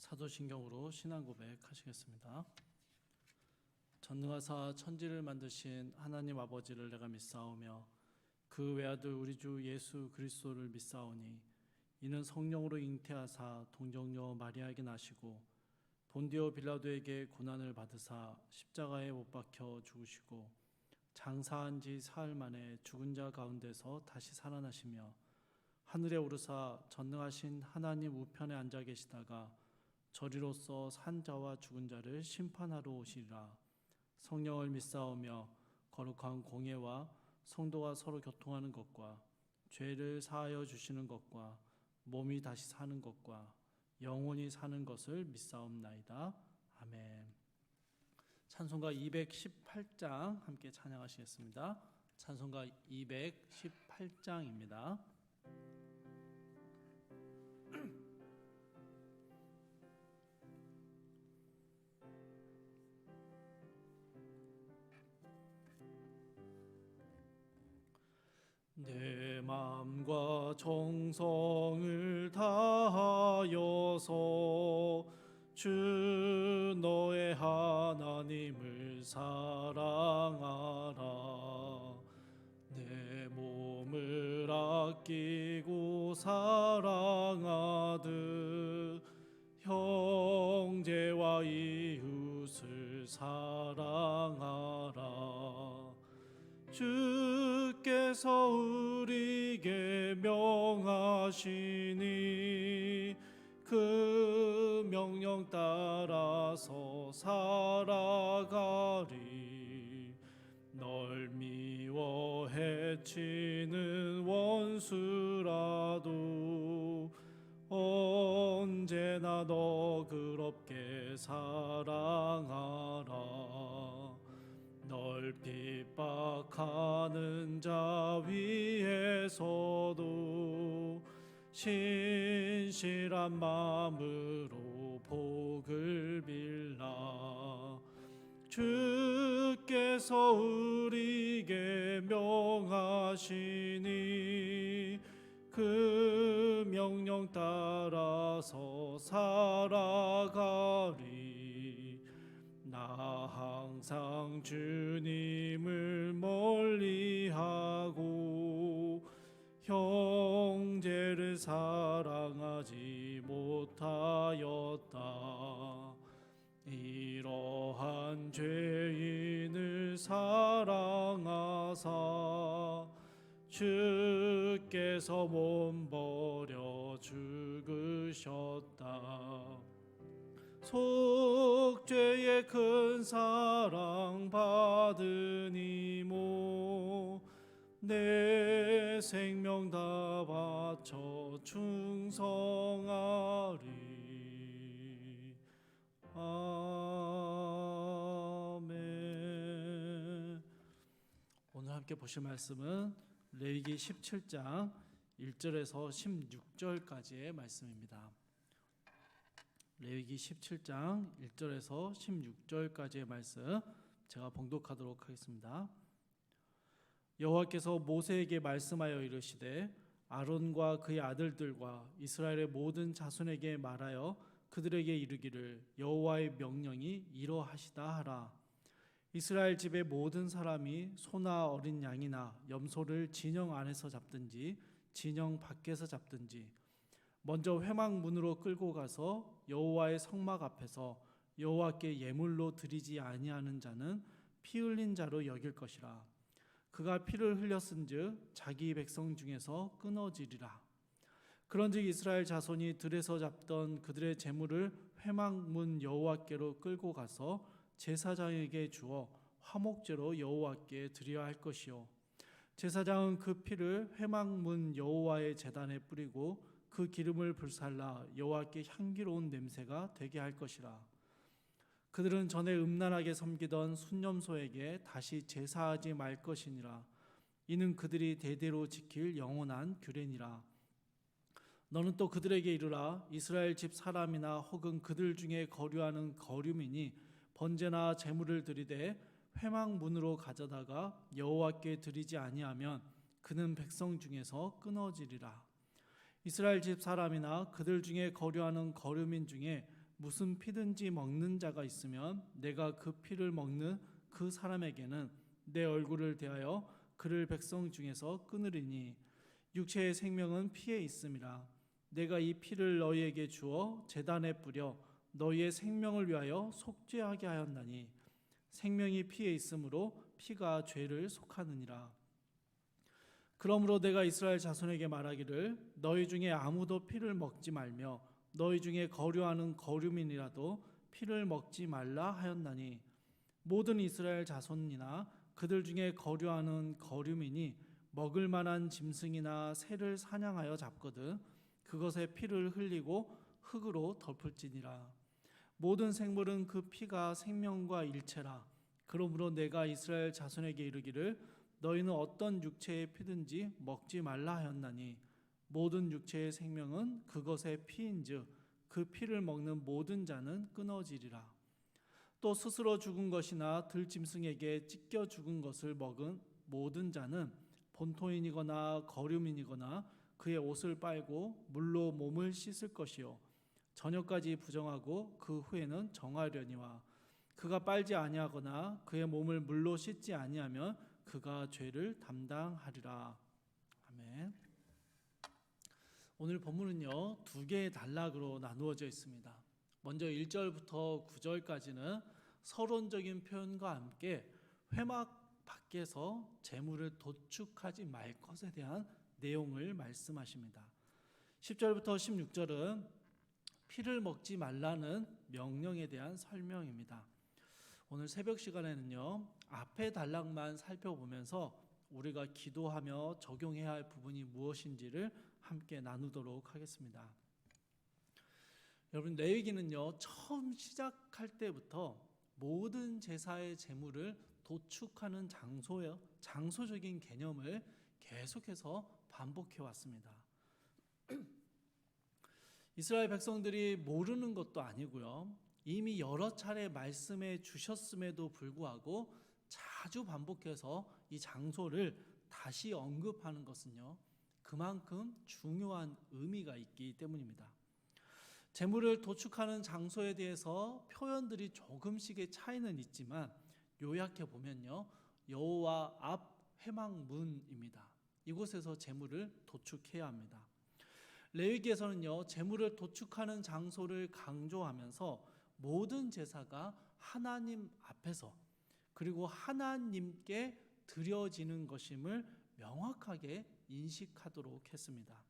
사도신경으로 신앙 고백하시겠습니다. 전능하사 천지를 만드신 하나님 아버지를 내가 믿사오며 그 외아들 우리 주 예수 그리스도를 믿사오니 이는 성령으로 잉태하사 동정녀 마리아에게 나시고 본디오 빌라도에게 고난을 받으사 십자가에 못 박혀 죽으시고 장사한 지 사흘 만에 죽은 자 가운데서 다시 살아나시며 하늘에 오르사 전능하신 하나님 우편에 앉아 계시다가 저리로서 산 자와 죽은 자를 심판하러 오시리라. 성령을 믿사오며 거룩한 공예와 성도가 서로 교통하는 것과 죄를 사하여 주시는 것과 몸이 다시 사는 것과 영원히 사는 것을 믿사옵나이다. 아멘. 찬송가 218장 함께 찬양하시겠습니다. 찬송가 218장입니다. 내 마음과 정성을 다하여서 주 너의 하나님을 사랑하라. 내 몸을 아끼고 사랑하듯 형제와 이웃을 사랑하라. 주께서 우리에게 명하시니 그 명령 따라서 살아가리. 널 미워 해치는 원수라도 언제나 너 그롭게 사랑하라. 널 핍박하는 자 위에서도 신실한 마음으로 복을 빌라. 주께서 우리에게 명하시니 그 명령 따라서 살아가리. 나 항상 주님을 멀리하고 형제를 사랑하지 못하였다. 이러한 죄인을 사랑하사 주께서 몸 버려 죽으셨다. 속죄의 큰 사랑 받으니모 내 생명 다 바쳐 충성하리. 아멘. 오늘 함께 보실 말씀은 레위기 17장 1절에서 16절까지의 말씀입니다. 레위기 17장 1절에서 16절까지의 말씀 제가 봉독하도록 하겠습니다. 여호와께서 모세에게 말씀하여 이르시되 아론과 그의 아들들과 이스라엘의 모든 자손에게 말하여 그들에게 이르기를 여호와의 명령이 이러하시다 하라. 이스라엘 집의 모든 사람이 소나 어린 양이나 염소를 진영 안에서 잡든지 진영 밖에서 잡든지 먼저 회막문으로 끌고 가서 여호와의 성막 앞에서 여호와께 예물로 드리지 아니하는 자는 피 흘린 자로 여길 것이라. 그가 피를 흘렸은즉 자기 백성 중에서 끊어지리라. 그런즉 이스라엘 자손이 들에서 잡던 그들의 제물을 회막문 여호와께로 끌고 가서 제사장에게 주어 화목제로 여호와께 드려야 할 것이요, 제사장은 그 피를 회막문 여호와의 제단에 뿌리고 그 기름을 불살라 여호와께 향기로운 냄새가 되게 할 것이라. 그들은 전에 음란하게 섬기던 순념소에게 다시 제사하지 말 것이니라. 이는 그들이 대대로 지킬 영원한 규례니라. 너는 또 그들에게 이르라. 이스라엘 집 사람이나 혹은 그들 중에 거류하는 거류민이 번제나 제물을 드리되 회막문으로 가져다가 여호와께 드리지 아니하면 그는 백성 중에서 끊어지리라. 이스라엘 집 사람이나 그들 중에 거류하는 거류민 중에 무슨 피든지 먹는 자가 있으면 내가 그 피를 먹는 그 사람에게는 내 얼굴을 대하여 그를 백성 중에서 끊으리니 육체의 생명은 피에 있음이라. 내가 이 피를 너희에게 주어 제단에 뿌려 너희의 생명을 위하여 속죄하게 하였나니 생명이 피에 있으므로 피가 죄를 속하느니라. 그러므로 내가 이스라엘 자손에게 말하기를 너희 중에 아무도 피를 먹지 말며 너희 중에 거류하는 거류민이라도 피를 먹지 말라 하였나니 모든 이스라엘 자손이나 그들 중에 거류하는 거류민이 먹을 만한 짐승이나 새를 사냥하여 잡거든 그것의 피를 흘리고 흙으로 덮을지니라. 모든 생물은 그 피가 생명과 일체라. 그러므로 내가 이스라엘 자손에게 이르기를 너희는 어떤 육체의 피든지 먹지 말라 하였나니 모든 육체의 생명은 그것의 피인즉 그 피를 먹는 모든 자는 끊어지리라. 또 스스로 죽은 것이나 들짐승에게 찢겨 죽은 것을 먹은 모든 자는 본토인이거나 거류민이거나 그의 옷을 빨고 물로 몸을 씻을 것이요 저녁까지 부정하고 그 후에는 정하려니와 그가 빨지 아니하거나 그의 몸을 물로 씻지 아니하면 그가 죄를 담당하리라. 아멘. 오늘 본문은요 2개의 단락으로 나누어져 있습니다. 먼저 1절부터 9절까지는 서론적인 표현과 함께 회막 밖에서 재물을 도축하지 말 것에 대한 내용을 말씀하십니다. 10절부터 16절은 피를 먹지 말라는 명령에 대한 설명입니다. 오늘 새벽 시간에는요 앞에 단락만 살펴보면서 우리가 기도하며 적용해야 할 부분이 무엇인지를 함께 나누도록 하겠습니다. 여러분 레위기는요 처음 시작할 때부터 모든 제사의 제물을 도축하는 장소적인 개념을 계속해서 반복해 왔습니다. 이스라엘 백성들이 모르는 것도 아니고요. 이미 여러 차례 말씀해 주셨음에도 불구하고 자주 반복해서 이 장소를 다시 언급하는 것은요. 그만큼 중요한 의미가 있기 때문입니다. 제물을 도축하는 장소에 대해서 표현들이 조금씩의 차이는 있지만 요약해 보면요. 여호와 앞 회막문입니다. 이곳에서 제물을 도축해야 합니다. 레위기에서는요. 제물을 도축하는 장소를 강조하면서 모든 제사가 하나님 앞에서 그리고 하나님께 드려지는 것임을 명확하게 인식하도록 했습니다.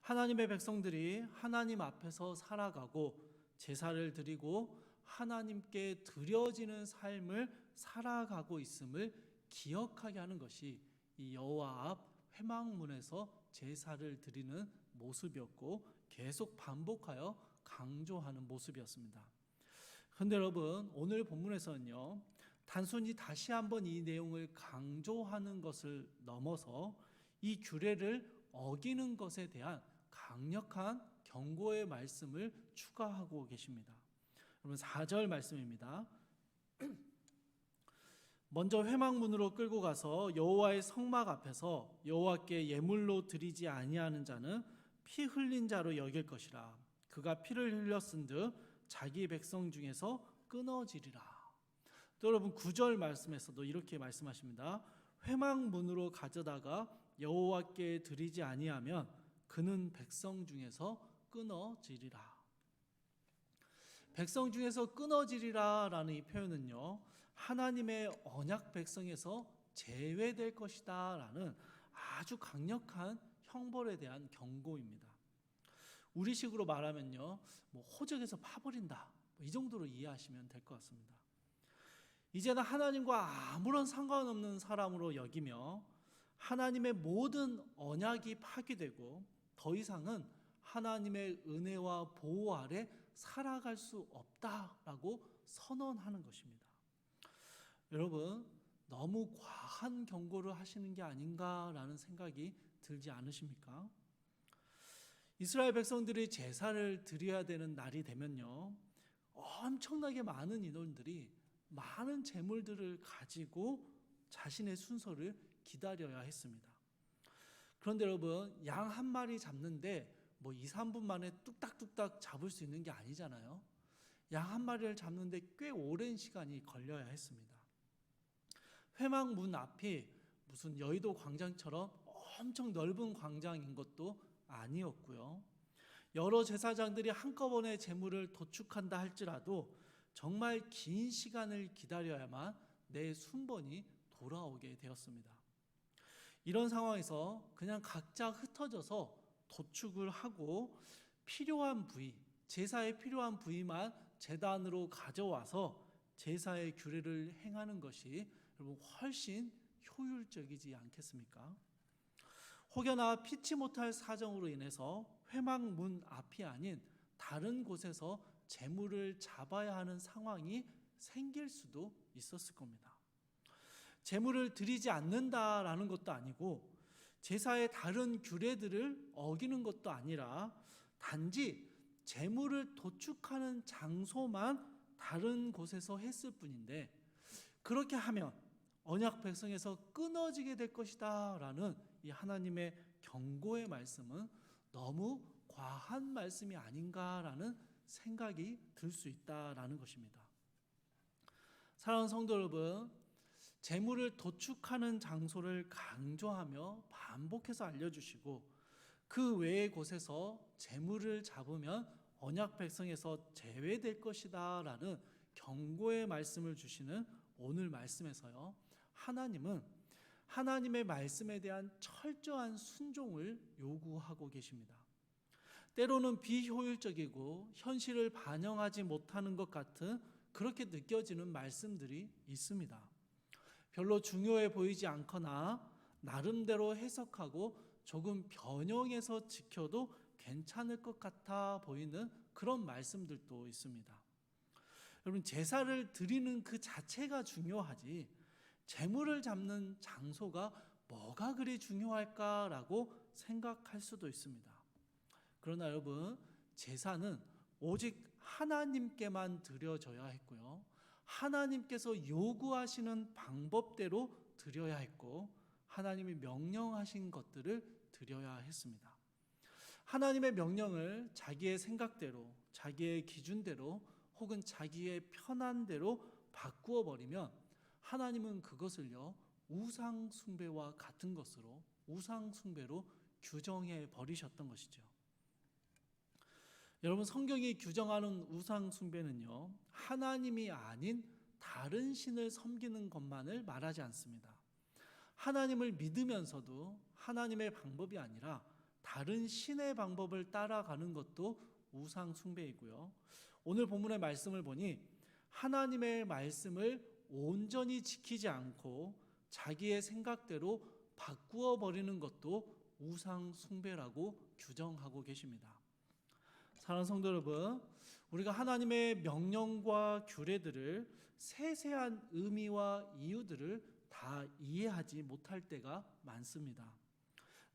하나님의 백성들이 하나님 앞에서 살아가고 제사를 드리고 하나님께 드려지는 삶을 살아가고 있음을 기억하게 하는 것이 이 여호와 앞 회막문에서 제사를 드리는 모습이었고 계속 반복하여 강조하는 모습이었습니다. 그런데 여러분 오늘 본문에서는요 단순히 다시 한번 이 내용을 강조하는 것을 넘어서 이 규례를 어기는 것에 대한 강력한 경고의 말씀을 추가하고 계십니다. 여러분 4절 말씀입니다. 먼저 회막문으로 끌고 가서 여호와의 성막 앞에서 여호와께 예물로 드리지 아니하는 자는 피 흘린 자로 여길 것이라. 그가 피를 흘렸은즉 자기 백성 중에서 끊어지리라. 또 여러분 9절 말씀에서도 이렇게 말씀하십니다. 회막문으로 가져다가 여호와께 드리지 아니하면 그는 백성 중에서 끊어지리라. 백성 중에서 끊어지리라 라는 이 표현은요 하나님의 언약 백성에서 제외될 것이다 라는 아주 강력한 형벌에 대한 경고입니다. 우리식으로 말하면요 호적에서 파버린다 이 정도로 이해하시면 될 것 같습니다. 이제는 하나님과 아무런 상관없는 사람으로 여기며 하나님의 모든 언약이 파기되고 더 이상은 하나님의 은혜와 보호 아래 살아갈 수 없다라고 선언하는 것입니다. 여러분 너무 과한 경고를 하시는 게 아닌가라는 생각이 들지 않으십니까? 이스라엘 백성들이 제사를 드려야 되는 날이 되면요 엄청나게 많은 인원들이 많은 제물들을 가지고 자신의 순서를 기다려야 했습니다. 그런데 여러분 양 한 마리 잡는데 뭐 2, 3분 만에 뚝딱뚝딱 잡을 수 있는 게 아니잖아요. 양 한 마리를 잡는데 꽤 오랜 시간이 걸려야 했습니다. 회막 문 앞이 무슨 여의도 광장처럼 엄청 넓은 광장인 것도 아니었고요. 여러 제사장들이 한꺼번에 제물을 도축한다 할지라도 정말 긴 시간을 기다려야만 내 순번이 돌아오게 되었습니다. 이런 상황에서 그냥 각자 흩어져서 도축을 하고 필요한 부위, 제사에 필요한 부위만 제단으로 가져와서 제사의 규례를 행하는 것이 여러분 훨씬 효율적이지 않겠습니까? 혹여나 피치 못할 사정으로 인해서 회막 문 앞이 아닌 다른 곳에서 제물을 잡아야 하는 상황이 생길 수도 있었을 겁니다. 제물을 드리지 않는다라는 것도 아니고 제사의 다른 규례들을 어기는 것도 아니라 단지 제물을 도축하는 장소만 다른 곳에서 했을 뿐인데, 그렇게 하면 언약 백성에서 끊어지게 될 것이다 라는 이 하나님의 경고의 말씀은 너무 과한 말씀이 아닌가라는 생각이 들 수 있다라는 것입니다. 사랑하는 성도 여러분, 제물을 도축하는 장소를 강조하며 반복해서 알려주시고 그 외의 곳에서 제물을 잡으면 언약 백성에서 제외될 것이다 라는 경고의 말씀을 주시는 오늘 말씀에서요, 하나님은 하나님의 말씀에 대한 철저한 순종을 요구하고 계십니다. 때로는 비효율적이고 현실을 반영하지 못하는 것 같은 그렇게 느껴지는 말씀들이 있습니다. 별로 중요해 보이지 않거나 나름대로 해석하고 조금 변형해서 지켜도 괜찮을 것 같아 보이는 그런 말씀들도 있습니다. 여러분, 제사를 드리는 그 자체가 중요하지 제물을 잡는 장소가 뭐가 그리 중요할까라고 생각할 수도 있습니다. 그러나 여러분, 제사는 오직 하나님께만 드려져야 했고요, 하나님께서 요구하시는 방법대로 드려야 했고, 하나님이 명령하신 것들을 드려야 했습니다. 하나님의 명령을 자기의 생각대로, 자기의 기준대로 혹은 자기의 편한대로 바꾸어 버리면 하나님은 그것을요, 우상 숭배와 같은 것으로, 우상 숭배로 규정해 버리셨던 것이죠. 여러분, 성경이 규정하는 우상 숭배는요, 하나님이 아닌 다른 신을 섬기는 것만을 말하지 않습니다. 하나님을 믿으면서도 하나님의 방법이 아니라 다른 신의 방법을 따라가는 것도 우상 숭배이고요, 오늘 본문의 말씀을 보니 하나님의 말씀을 온전히 지키지 않고 자기의 생각대로 바꾸어 버리는 것도 우상 숭배라고 규정하고 계십니다. 사랑하는 성도 여러분, 우리가 하나님의 명령과 규례들을 세세한 의미와 이유들을 다 이해하지 못할 때가 많습니다.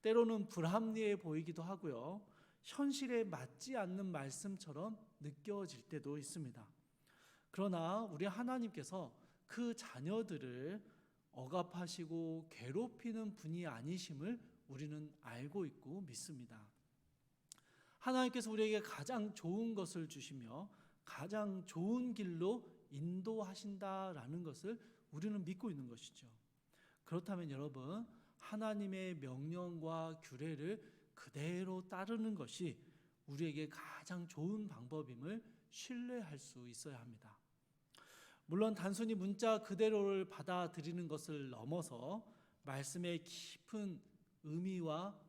때로는 불합리해 보이기도 하고요, 현실에 맞지 않는 말씀처럼 느껴질 때도 있습니다. 그러나 우리 하나님께서 그 자녀들을 억압하시고 괴롭히는 분이 아니심을 우리는 알고 있고 믿습니다. 하나님께서 우리에게 가장 좋은 것을 주시며 가장 좋은 길로 인도하신다라는 것을 우리는 믿고 있는 것이죠. 그렇다면 여러분, 하나님의 명령과 규례를 그대로 따르는 것이 우리에게 가장 좋은 방법임을 신뢰할 수 있어야 합니다. 물론 단순히 문자 그대로를 받아들이는 것을 넘어서 말씀의 깊은 의미와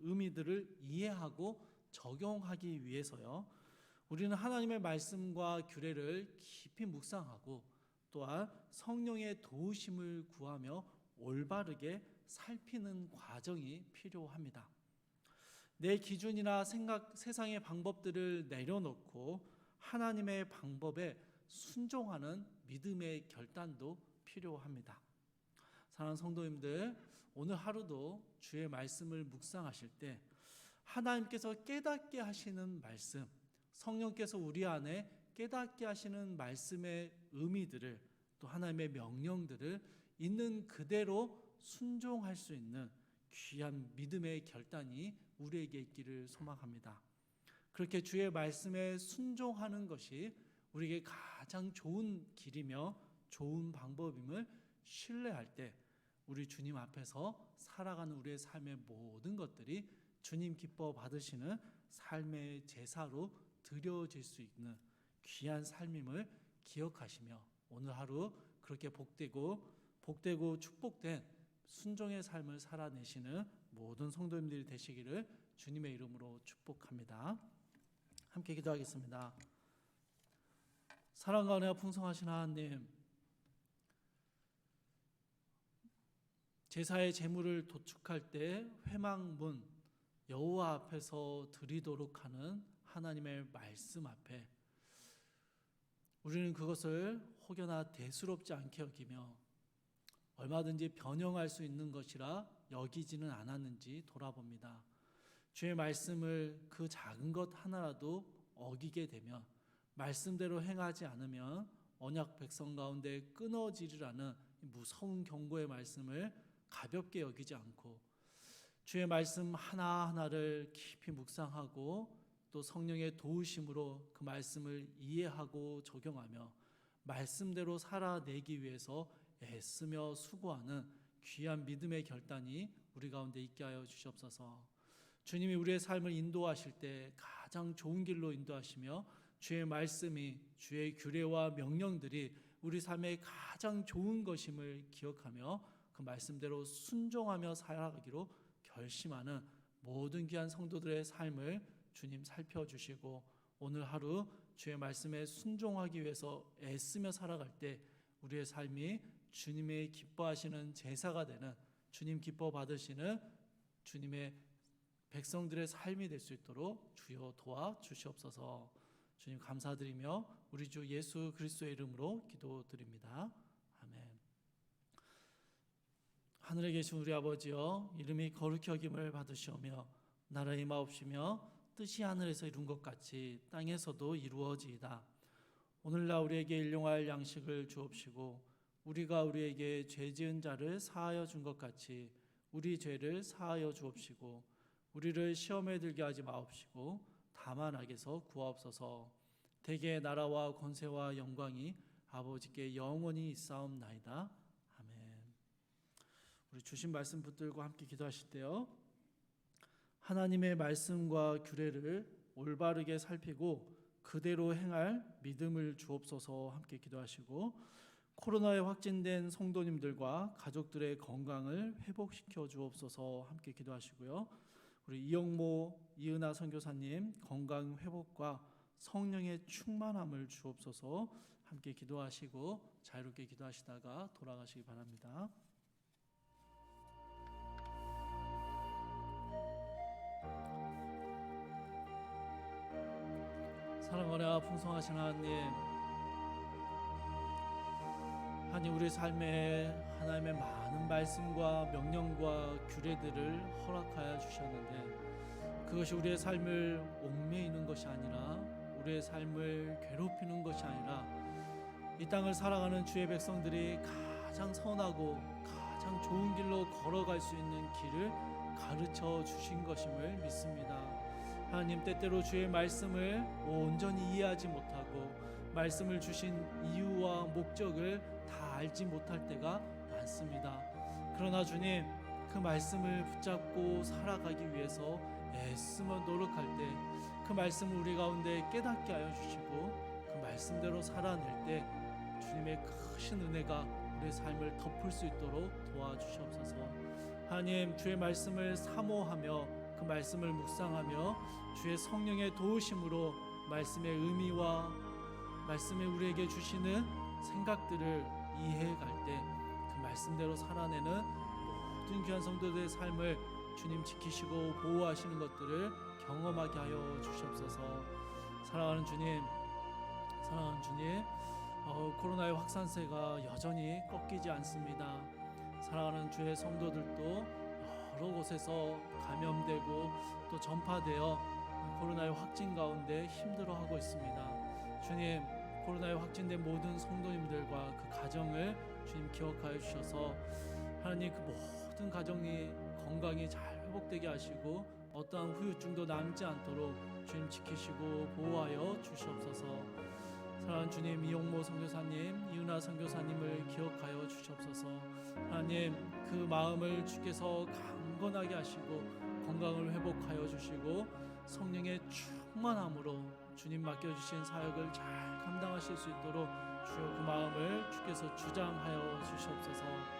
의미들을 이해하고 적용하기 위해서요, 우리는 하나님의 말씀과 규례를 깊이 묵상하고 또한 성령의 도우심을 구하며 올바르게 살피는 과정이 필요합니다. 내 기준이나 생각, 세상의 방법들을 내려놓고 하나님의 방법에 순종하는 믿음의 결단도 필요합니다. 사랑하는 성도님들, 오늘 하루도 주의 말씀을 묵상하실 때 하나님께서 깨닫게 하시는 말씀, 성령께서 우리 안에 깨닫게 하시는 말씀의 의미들을, 또 하나님의 명령들을 있는 그대로 순종할 수 있는 귀한 믿음의 결단이 우리에게 있기를 소망합니다. 그렇게 주의 말씀에 순종하는 것이 우리에게 가장 좋은 길이며 좋은 방법임을 신뢰할 때 우리 주님 앞에서 살아가는 우리의 삶의 모든 것들이 주님 기뻐 받으시는 삶의 제사로 드려질 수 있는 귀한 삶임을 기억하시며 오늘 하루 그렇게 복되고 축복된 순종의 삶을 살아내시는 모든 성도님들이 되시기를 주님의 이름으로 축복합니다. 함께 기도하겠습니다. 사랑과 은혜가 풍성하신 하나님, 제사의 제물을 도축할 때 회막문 여호와 앞에서 드리도록 하는 하나님의 말씀 앞에 우리는 그것을 혹여나 대수롭지 않게 여기며 얼마든지 변형할 수 있는 것이라 여기지는 않았는지 돌아봅니다. 주의 말씀을 그 작은 것 하나라도 어기게 되면 말씀대로 행하지 않으면 언약 백성 가운데 끊어지리라는 무서운 경고의 말씀을 가볍게 여기지 않고 주의 말씀 하나하나를 깊이 묵상하고 또 성령의 도우심으로 그 말씀을 이해하고 적용하며 말씀대로 살아내기 위해서 애쓰며 수고하는 귀한 믿음의 결단이 우리 가운데 있게 하여 주시옵소서. 주님이 우리의 삶을 인도하실 때 가장 좋은 길로 인도하시며 주의 말씀이 주의 규례와 명령들이 우리 삶의 가장 좋은 것임을 기억하며 그 말씀대로 순종하며 살아가기로 결심하는 모든 귀한 성도들의 삶을 주님 살펴주시고 오늘 하루 주의 말씀에 순종하기 위해서 애쓰며 살아갈 때 우리의 삶이 주님의 기뻐하시는 제사가 되는 주님 기뻐 받으시는 주님의 백성들의 삶이 될 수 있도록 주여 도와주시옵소서. 주님 감사드리며 우리 주 예수 그리스도의 이름으로 기도드립니다. 아멘. 하늘에 계신 우리 아버지여, 이름이 거룩히 여김을 받으시오며 나라의 임하옵시며 뜻이 하늘에서 이룬 것 같이 땅에서도 이루어지이다. 오늘날 우리에게 일용할 양식을 주옵시고 우리가 우리에게 죄 지은 자를 사하여 준 것 같이 우리 죄를 사하여 주옵시고 우리를 시험에 들게 하지 마옵시고 다만 악에서 구하옵소서. 대개 나라와 권세와 영광이 아버지께 영원히 있사옵나이다. 아멘. 우리 주신 말씀 붙들고 함께 기도하실 때요, 하나님의 말씀과 규례를 올바르게 살피고 그대로 행할 믿음을 주옵소서. 함께 기도하시고 코로나에 확진된 성도님들과 가족들의 건강을 회복시켜 주옵소서. 함께 기도하시고요, 우리 이영모 이은하 선교사님 건강 회복과 성령의 충만함을 주옵소서. 함께 기도하시고 자유롭게 기도하시다가 돌아가시기 바랍니다. 사랑과 은혜가 풍성하신 하나님, 우리 삶에 하나님의 많은 말씀과 명령과 규례들을 허락하여 주셨는데 그것이 우리의 삶을 옥매이는 것이 아니라 우리의 삶을 괴롭히는 것이 아니라 이 땅을 살아가는 주의 백성들이 가장 선하고 가장 좋은 길로 걸어갈 수 있는 길을 가르쳐 주신 것임을 믿습니다. 하나님, 때때로 주의 말씀을 온전히 이해하지 못하고 말씀을 주신 이유와 목적을 다 알지 못할 때가 많습니다. 그러나 주님, 그 말씀을 붙잡고 살아가기 위해서 애쓰며 노력할 때 그 말씀을 우리 가운데 깨닫게 하여 주시고 그 말씀대로 살아낼 때 주님의 크신 은혜가 우리의 삶을 덮을 수 있도록 도와주시옵소서. 하나님, 주의 말씀을 사모하며 그 말씀을 묵상하며 주의 성령의 도우심으로 말씀의 의미와 말씀에 우리에게 주시는 생각들을 이해해 갈 때 그 말씀대로 살아내는 모든 귀한 성도들의 삶을 주님 지키시고 보호하시는 것들을 경험하게 하여 주시옵소서. 사랑하는 주님, 코로나의 확산세가 여전히 꺾이지 않습니다. 사랑하는 주의 성도들도 여러 곳에서 감염되고 또 전파되어 코로나의 확진 가운데 힘들어하고 있습니다. 주님, 코로나에 확진된 모든 성도님들과 그 가정을 주님 기억하여 주셔서 하나님, 그 모든 가정이 건강이 잘 회복되게 하시고 어떠한 후유증도 남지 않도록 주님 지키시고 보호하여 주시옵소서. 사랑하는 주님, 이용모 선교사님, 이은하 선교사님을 기억하여 주시옵소서. 하나님, 그 마음을 주께서 강건하게 하시고 건강을 회복하여 주시고 성령의 충만함으로 주님 맡겨주신 사역을 잘 감당하실 수 있도록 주여 그 마음을 주께서 주장하여 주시옵소서.